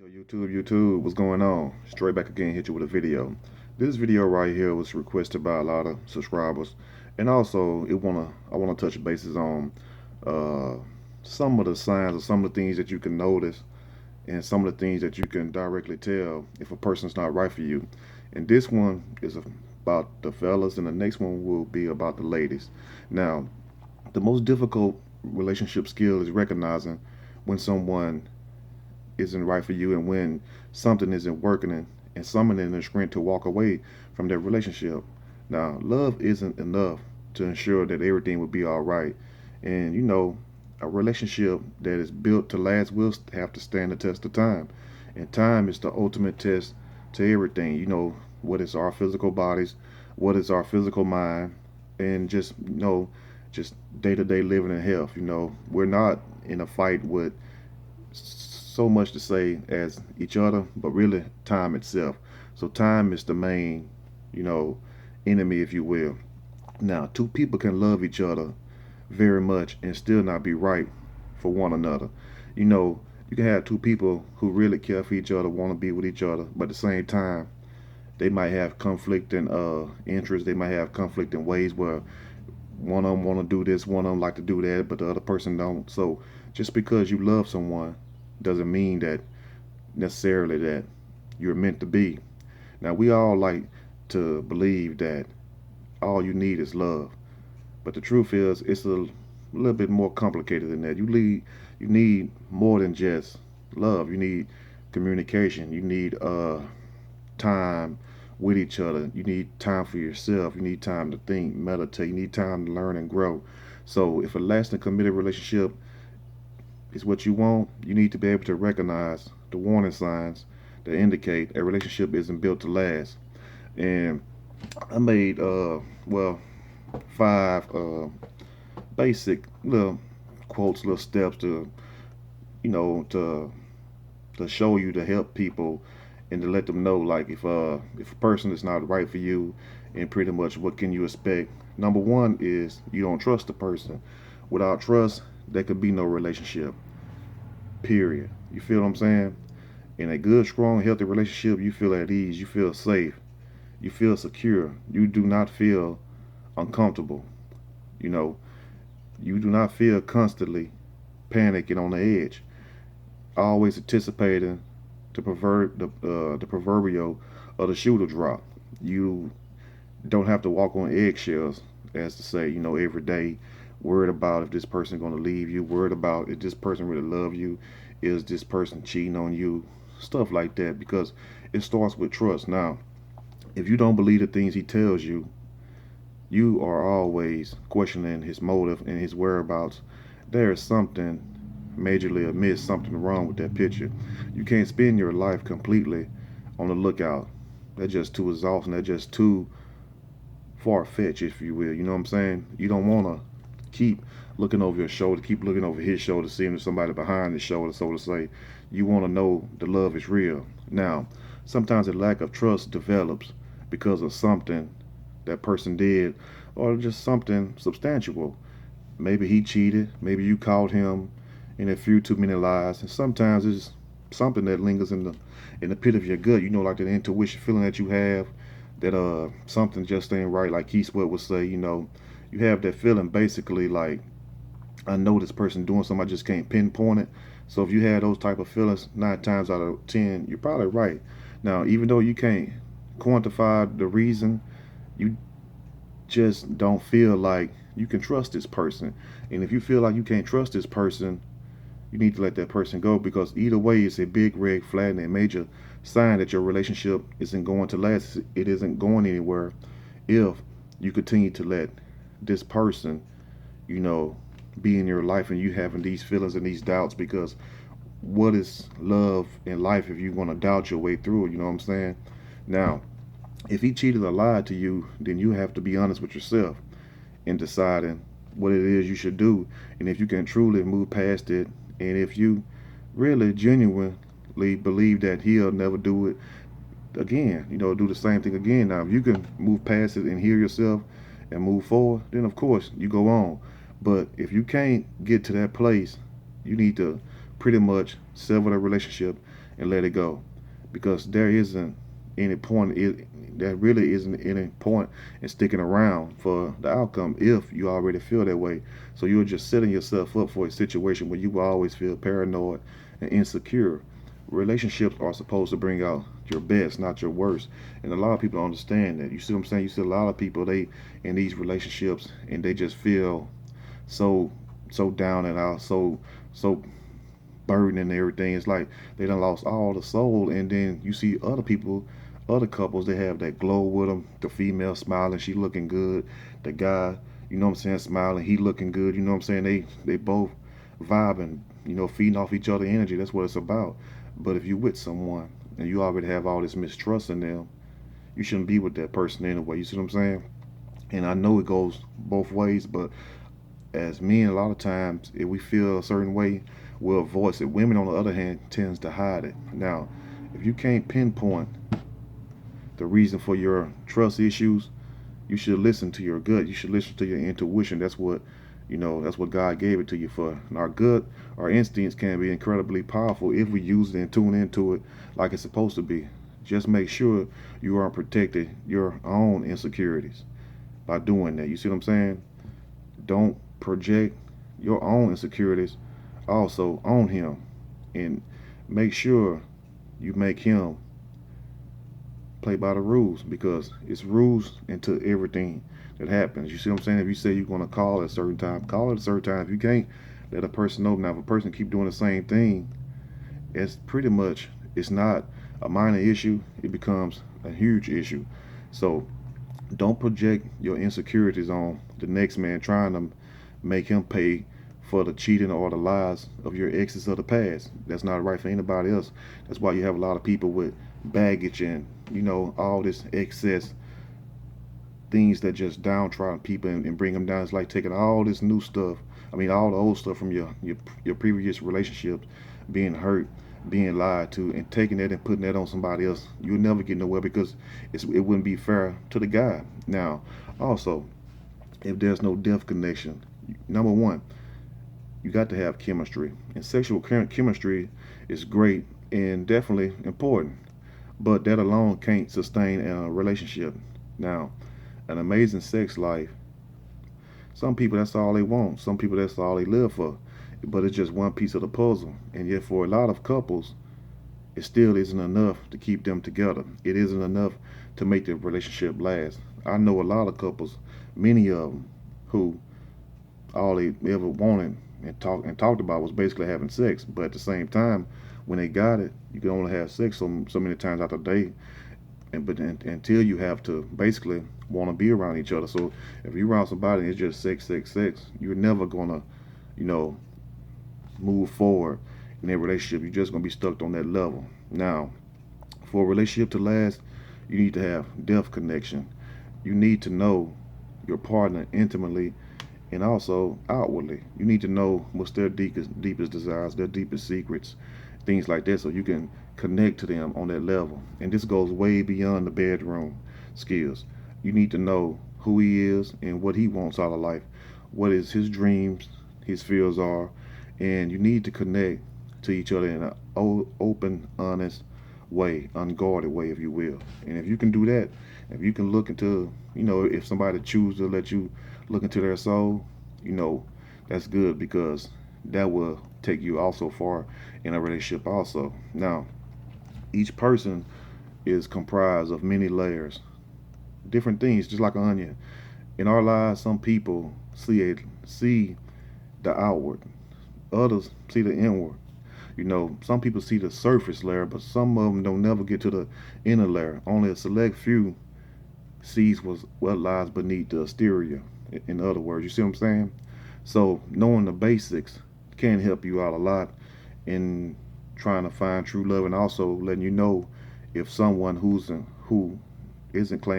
Yo, YouTube, what's going on? Straight back again, hit you with a video. This video right here was requested by a lot of subscribers, and also I wanna touch bases on uh, some of the signs or some of the things that you can notice, and some of the things that you can directly tell if a person's not right for you. And this one is about the fellas, and the next one will be about the ladies. Now, the most difficult relationship skill is recognizing when someone isn't right for you and when something isn't working and summoning the strength to walk away from that relationship. Now, love isn't enough to ensure that everything will be all right. And a relationship that is built to last will have to stand the test of time. And time is the ultimate test to everything. What is our physical bodies, what is our physical mind, and just day to day living in health. We're not in a fight with so much to say as each other, but really time itself. So time is the main, you know, enemy, if you will. Now, two people can love each other very much and still not be right for one another. You know, you can have two people who really care for each other, want to be with each other, but at the same time, they might have conflicting interests. They might have conflicting ways where one of them want to do this, one of them like to do that, but the other person don't. So just because you love someone doesn't mean that necessarily that you're meant to be. Now we all like to believe that all you need is love, but the truth is it's a little bit more complicated than that. You need more than just love. You need communication. You need time with each other. You need time for yourself. You need time to think, meditate. You need time to learn and grow. So if a lasting committed relationship is what you want, you need to be able to recognize the warning signs that indicate a relationship isn't built to last. And I made five basic little quotes, little steps to you know to to show you to help people and to let them know like if a person is not right for you and pretty much what can you expect. Number one is you don't trust the person. Without trust, there could be no relationship. Period. You feel what I'm saying? In a good, strong, healthy relationship, you feel at ease, you feel safe, you feel secure, you do not feel uncomfortable. You know, you do not feel constantly panicking on the edge, always anticipating the proverbial of the shoe to drop. You don't have to walk on eggshells, as to say, every day, worried about if this person going to leave you, worried about if this person really love you, is this person cheating on you, stuff like that, because it starts with trust. Now, if you don't believe the things he tells you, you are always questioning his motive and his whereabouts. There is something majorly amiss, something wrong with that picture. You can't spend your life completely on the lookout. That's just too exhausting. That's just too far fetched, if you will. You know what I'm saying? You don't want to keep looking over your shoulder, keep looking over his shoulder, seeing there's somebody behind his shoulder, so to say. You want to know the love is real. Now, sometimes a lack of trust develops because of something that person did or just something substantial. Maybe he cheated, maybe you caught him in a few too many lies, and sometimes it's something that lingers in the pit of your gut. Like that intuition feeling that you have that something just ain't right. Like Keith Sweat would say, you have that feeling basically like I know this person doing something, I just can't pinpoint it. So if you have those type of feelings, 9 times out of 10, you're probably right. Now, even though you can't quantify the reason, you just don't feel like you can trust this person. And if you feel like you can't trust this person, you need to let that person go, because either way it's a big red flag and a major sign that your relationship isn't going to last. It isn't going anywhere if you continue to let this person, you know, be in your life and you having these feelings and these doubts, because what is love in life if you're going to doubt your way through it? You know what I'm saying? Now, if he cheated or lied to you, then you have to be honest with yourself in deciding what it is you should do, and if you can truly move past it, and if you really genuinely believe that he'll never do it again, do the same thing again. Now, if you can move past it and heal yourself and move forward, then of course you go on. But if you can't get to that place, you need to pretty much sever the relationship and let it go, because there isn't any point. There really isn't any point in sticking around for the outcome if you already feel that way. So you're just setting yourself up for a situation where you will always feel paranoid and insecure. Relationships are supposed to bring out your best, not your worst. And a lot of people don't understand that. You see what I'm saying? You see a lot of people, they in these relationships, and they just feel so down and out, so burden and everything. It's like they done lost all the soul. And then you see other people, other couples, they have that glow with them. The female smiling, she looking good. The guy, you know what I'm saying, smiling, he looking good. You know what I'm saying? They both vibing, feeding off each other energy. That's what it's about. But if you with someone and you already have all this mistrust in them, you shouldn't be with that person anyway. You see what I'm saying? And I know it goes both ways, but as men, a lot of times, if we feel a certain way, we'll voice it. Women, on the other hand, tends to hide it. Now, if you can't pinpoint the reason for your trust issues, you should listen to your gut. You should listen to your intuition. That's what God gave it to you for. And our gut, our instincts can be incredibly powerful if we use it and tune into it like it's supposed to be. Just make sure you are protecting your own insecurities by doing that. You see what I'm saying? Don't project your own insecurities also on him, and make sure you make him play by the rules, because it's rules into everything that happens. You see what I'm saying? If you say you're going to call at a certain time, call at a certain time. If you can't, let a person know. Now, if a person keep doing the same thing, it's pretty much, it's not a minor issue, it becomes a huge issue. So don't project your insecurities on the next man, trying to make him pay for the cheating or the lies of your exes of the past. That's not right for anybody else. That's why you have a lot of people with baggage and all this excess things that just downtrodden people, and bring them down. It's like taking all this new stuff. I mean, all the old stuff from your previous relationships, being hurt, being lied to, and taking that and putting that on somebody else. You'll never get nowhere, because it wouldn't be fair to the guy. Now, also, if there's no depth connection, number one, you got to have chemistry. And sexual chemistry is great and definitely important, but that alone can't sustain a relationship. Now, an amazing sex life, some people, that's all they want. Some people, that's all they live for. But it's just one piece of the puzzle. And yet, for a lot of couples, it still isn't enough to keep them together. It isn't enough to make the relationship last. I know a lot of couples, many of them, who all they ever wanted and talked about was basically having sex. But at the same time, when they got it, you can only have sex so many times out the day, until you have to basically want to be around each other. So if you're around somebody and it's just sex, sex, sex, you're never gonna, you know, move forward in a relationship. You're just gonna be stuck on that level. Now, for a relationship to last, you need to have depth connection. You need to know your partner intimately and also outwardly. You need to know what's their deepest desires, their deepest secrets, things like that, so you can connect to them on that level. And this goes way beyond the bedroom skills. You need to know who he is and what he wants out of life, what is his dreams, his fears are, and you need to connect to each other in an open, honest way, unguarded way, if you will. And if you can do that, if you can look into, if somebody chooses to let you look into their soul, that's good, because that will take you also far in a relationship also. Now, each person is comprised of many layers, different things, just like an onion. In our lives, some people see the outward, others see the inward. Some people see the surface layer, but some of them don't never get to the inner layer. Only a select few sees what lies beneath the exterior. In other words, you see what I'm saying? So knowing the basics can help you out a lot in trying to find true love, and also letting you know if someone who isn't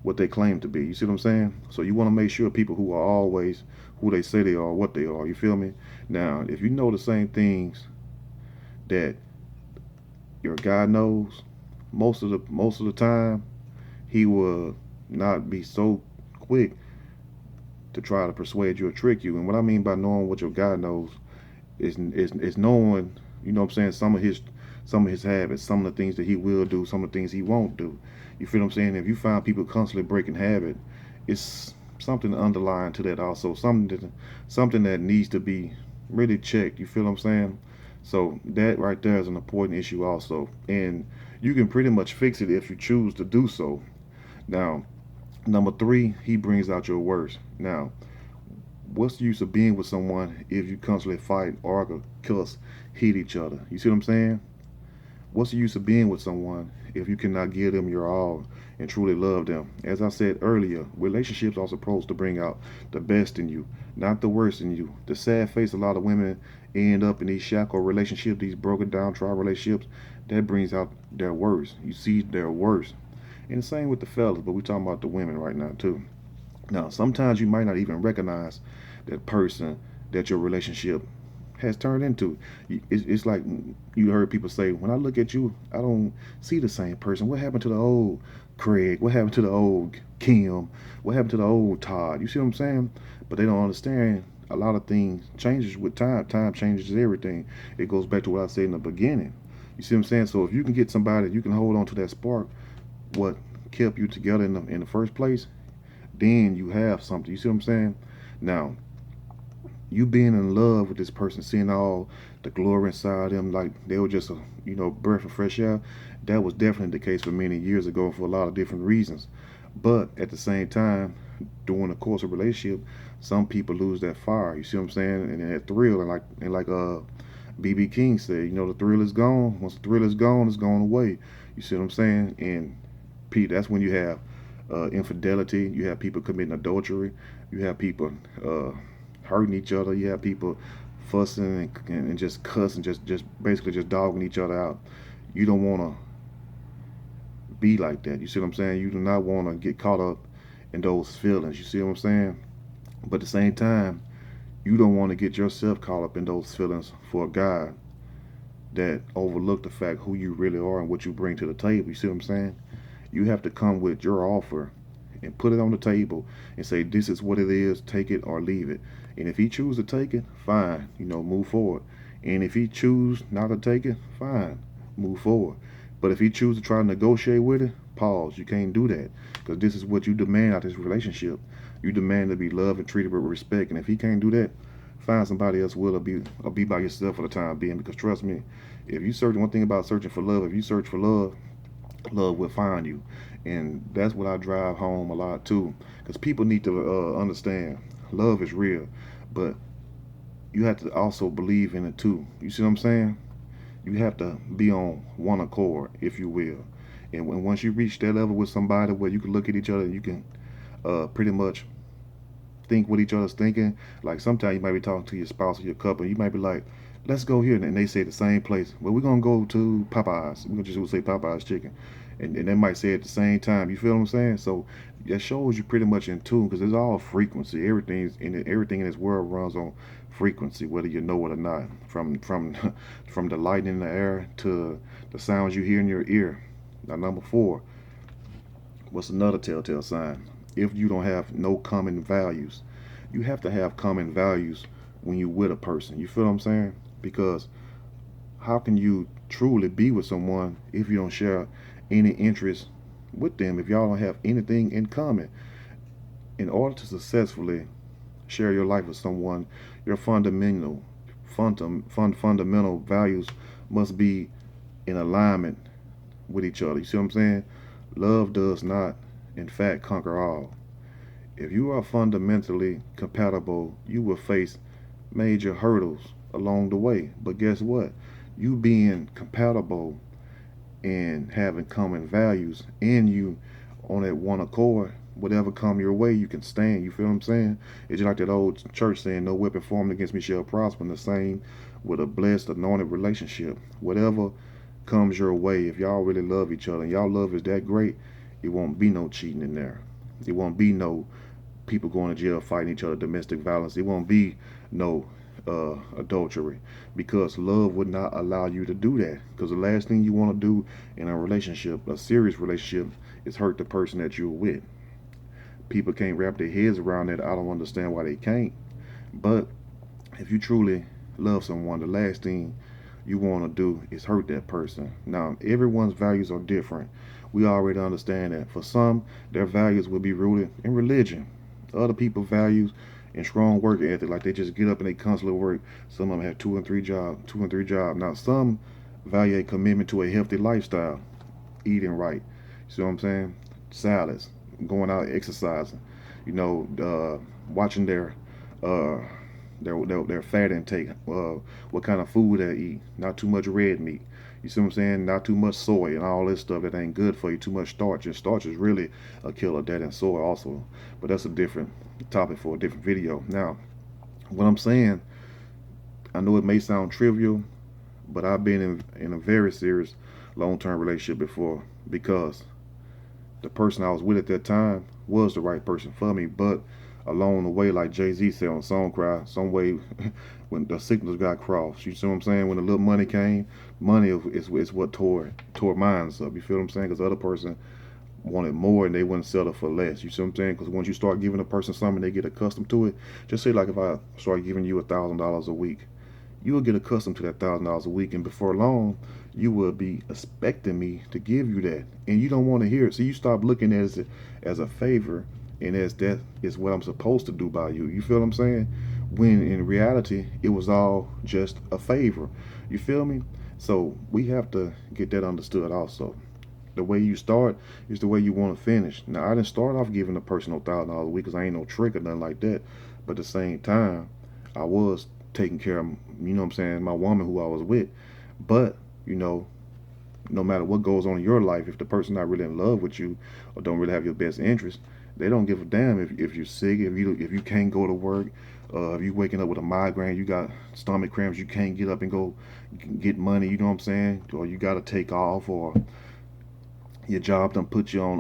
what they claim to be. You see what I'm saying? So you want to make sure people who are always who they say they are, what they are. You feel me? Now, if you know the same things that your guy knows, most of the time, he will not be so quick to try to persuade you or trick you. And what I mean by knowing what your guy knows is knowing You know what I'm saying? Some of his habits, some of the things that he will do, some of the things he won't do. You feel what I'm saying? If you find people constantly breaking habit, it's something underlying to that also. Something that needs to be really checked. You feel what I'm saying? So that right there is an important issue also. And you can pretty much fix it if you choose to do so. Now, number three, he brings out your worst. Now, what's the use of being with someone if you constantly fight, argue, cuss, hit each other? You see what I'm saying? What's the use of being with someone if you cannot give them your all and truly love them? As I said earlier, relationships are supposed to bring out the best in you, not the worst in you. The sad face a lot of women end up in these shackled relationships, these broken down trial relationships, that brings out their worst. You see their worst. And the same with the fellas, but we're talking about the women right now too. Now, sometimes you might not even recognize that person that your relationship has turned into. It's like you heard people say, when I look at you, I don't see the same person. What happened to the old Craig? What happened to the old Kim? What happened to the old Todd? You see what I'm saying? But they don't understand a lot of things changes with time. Time changes everything. It goes back to what I said in the beginning. You see what I'm saying? So if you can get somebody, you can hold on to that spark, what kept you together in the first place, then you have something. You see what I'm saying? Now, you being in love with this person, seeing all the glory inside them, like they were just a breath of fresh air. That was definitely the case for many years ago for a lot of different reasons. But at the same time, during the course of a relationship, some people lose that fire. You see what I'm saying? And that thrill, and like BB King said, the thrill is gone. Once the thrill is gone, it's gone away. You see what I'm saying? And Pete, that's when you have infidelity. You have people committing adultery. You have people hurting each other. You have people fussing and just cussing, just basically just dogging each other out. You don't want to be like that. You see what I'm saying? You do not want to get caught up in those feelings. You see what I'm saying? But at the same time, you don't want to get yourself caught up in those feelings for a guy that overlook the fact who you really are and what you bring to the table. You see what I'm saying? You have to come with your offer and put it on the table and say, this is what it is, take it or leave it. And if he chooses to take it, fine, move forward. And if he chooses not to take it, fine, move forward. But if he chooses to try to negotiate with it, pause. You can't do that because this is what you demand out of this relationship. You demand to be loved and treated with respect. And if he can't do that, find somebody else will or be by yourself for the time being. Because trust me, if you search, one thing about searching for love, if you search for love, love will find you. And that's what I drive home a lot too, because people need to understand love is real, but you have to also believe in it too. You see what I'm saying? You have to be on one accord, if you will. And once you reach that level with somebody where you can look at each other and you can pretty much think what each other's thinking. Like sometimes you might be talking to your spouse or your couple, you might be like, let's go here, and they say the same place. Well, we're gonna go to Popeyes. We're just gonna say Popeyes chicken, and they might say it at the same time. You feel what I'm saying? So that shows you pretty much in tune because it's all frequency. Everything in this world runs on frequency, whether you know it or not. From the light in the air to the sounds you hear in your ear. Now, number four, what's another telltale sign? If you don't have no common values, you have to have common values when you with a person. You feel what I'm saying? Because how can you truly be with someone if you don't share any interest with them, if y'all don't have anything in common? In order to successfully share your life with someone, your fundamental values must be in alignment with each other. You see what I'm saying? Love does not, in fact, conquer all. If you are fundamentally compatible, you will face major hurdles along the way. But guess what? You being compatible and having common values and you on that one accord, whatever come your way, you can stand. You feel what I'm saying? It's just like that old church saying, no weapon formed against me shall prosper. And the same with a blessed, anointed relationship. Whatever comes your way, if y'all really love each other and y'all love is that great, it won't be no cheating in there. It won't be no people going to jail fighting each other, domestic violence. It won't be no adultery, because love would not allow you to do that. Because the last thing you want to do in a relationship, a serious relationship, is hurt the person that you're with. People can't wrap their heads around that. I don't understand why they can't. But if you truly love someone, the last thing you want to do is hurt that person. Now, everyone's values are different. We already understand that. For some, their values will be rooted in religion. Other people's values in strong work ethic, like they just get up and they constantly work. Some of them have two and three jobs. Now, some value a commitment to a healthy lifestyle, eating right. See what I'm saying? Salads, going out exercising, watching uh, their fat intake, what kind of food they eat, not too much red meat. You see what I'm saying? Not too much soy and all this stuff that ain't good for you. Too much starch. And starch is really a killer. That and soy also. But that's a different topic for a different video. Now, what I'm saying, I know it may sound trivial, but I've been in a very serious long-term relationship before because the person I was with at that time was the right person for me. But along the way, like Jay-Z said on Song Cry, some way when the signals got crossed, you see what I'm saying? When the little money came, money is what tore minds up. You feel what I'm saying? Because the other person wanted more and they wouldn't settle for less. You see what I'm saying? Because once you start giving a person something, they get accustomed to it. Just say like if I start giving you $1,000 a week, you will get accustomed to that $1,000 a week, and before long, you will be expecting me to give you that, and you don't want to hear it. So you stop looking at it as a favor, and as that is what I'm supposed to do by you. You feel what I'm saying? When in reality, it was all just a favor. You feel me? So we have to get that understood also. The way you start is the way you want to finish. Now, I didn't start off giving a person no $1,000 a week because I ain't no trick or nothing like that. But at the same time, I was taking care of, you know what I'm saying, my woman who I was with. But, no matter what goes on in your life, if the person not really in love with you or don't really have your best interest, they don't give a damn if you're sick, if you can't go to work, if you waking up with a migraine, you got stomach cramps, you can't get up and go get money, you know what I'm saying, or you got to take off, or your job done put you on,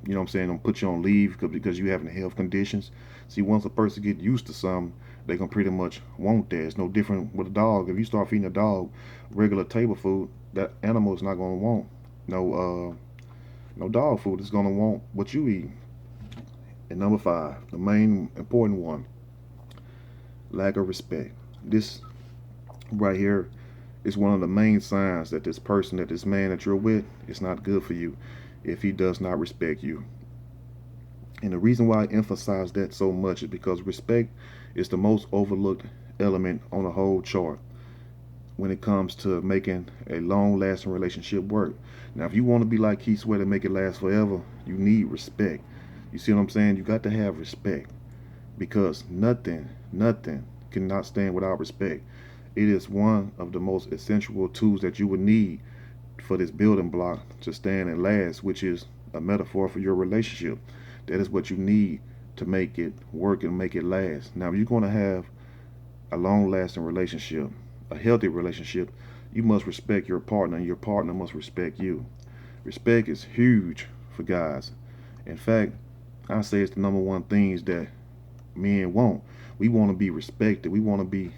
you know what I'm saying, don't put you on leave because you having health conditions. See, once a person get used to something, they gonna pretty much want that. It's no different with a dog. If you start feeding a dog regular table food, that animal is not gonna want no dog food. It's gonna want what you eat. And number 5, the main important one, lack of respect. This right here is one of the main signs that this man that you're with is not good for you if he does not respect you. And the reason why I emphasize that so much is because respect is the most overlooked element on the whole chart when it comes to making a long-lasting relationship work. Now, if you want to be like Keith Sweat and make it last forever, you need respect. You see what I'm saying? You got to have respect because nothing cannot stand without respect. It is one of the most essential tools that you would need for this building block to stand and last, which is a metaphor for your relationship. That is what you need to make it work and make it last. Now, if you're going to have a long-lasting relationship, a healthy relationship, you must respect your partner, and your partner must respect you. Respect is huge for guys. In fact, I say it's the number one things that men want. We want to be respected. We want to be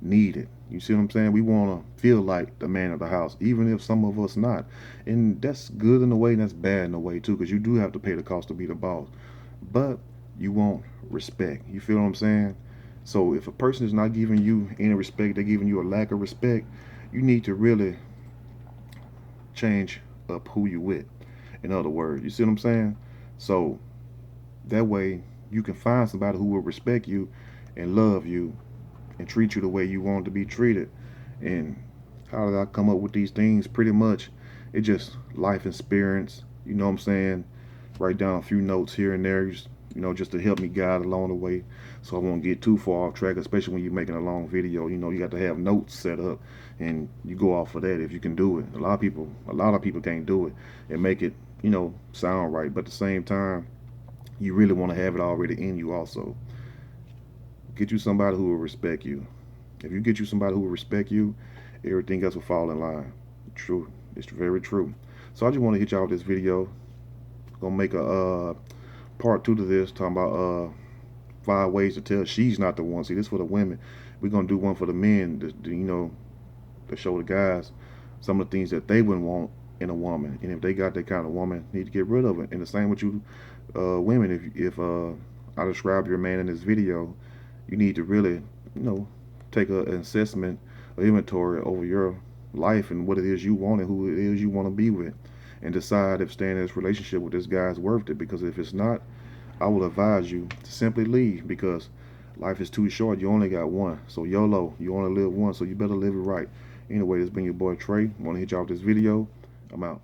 needed. You see what I'm saying? We want to feel like the man of the house, even if some of us not. And that's good in a way, and that's bad in a way too, because you do have to pay the cost to be the boss. But you want respect. You feel what I'm saying? So if a person is not giving you any respect, they're giving you a lack of respect, you need to really change up who you with. In other words, you see what I'm saying? So that way you can find somebody who will respect you and love you and treat you the way you want to be treated. And how did I come up with these things? Pretty much, it just life experience. You know what I'm saying? Write down a few notes here and there, just to help me guide along the way, so I won't get too far off track. Especially when you're making a long video, you got to have notes set up, and you go off of that if you can do it. A lot of people can't do it and make it, sound right. But at the same time, you really want to have it already in you also. Get you somebody who will respect you. If you get you somebody who will respect you, everything else will fall in line. True. It's very true. So I just want to hit y'all with this video. Gonna make a part 2 to this, talking about 5 ways to tell she's not the one. See, this for the women. We're gonna do one for the men to show the guys some of the things that they wouldn't want in a woman. And if they got that kind of woman, need to get rid of it. And the same with you women. If I describe your man in this video, you need to really, take an assessment inventory over your life and what it is you want and who it is you want to be with, and decide if staying in this relationship with this guy is worth it. Because if it's not, I will advise you to simply leave, because life is too short. You only got one. So YOLO, you only live once, so you better live it right. Anyway, this has been your boy Trey. Want to hit y'all with this video. I'm out.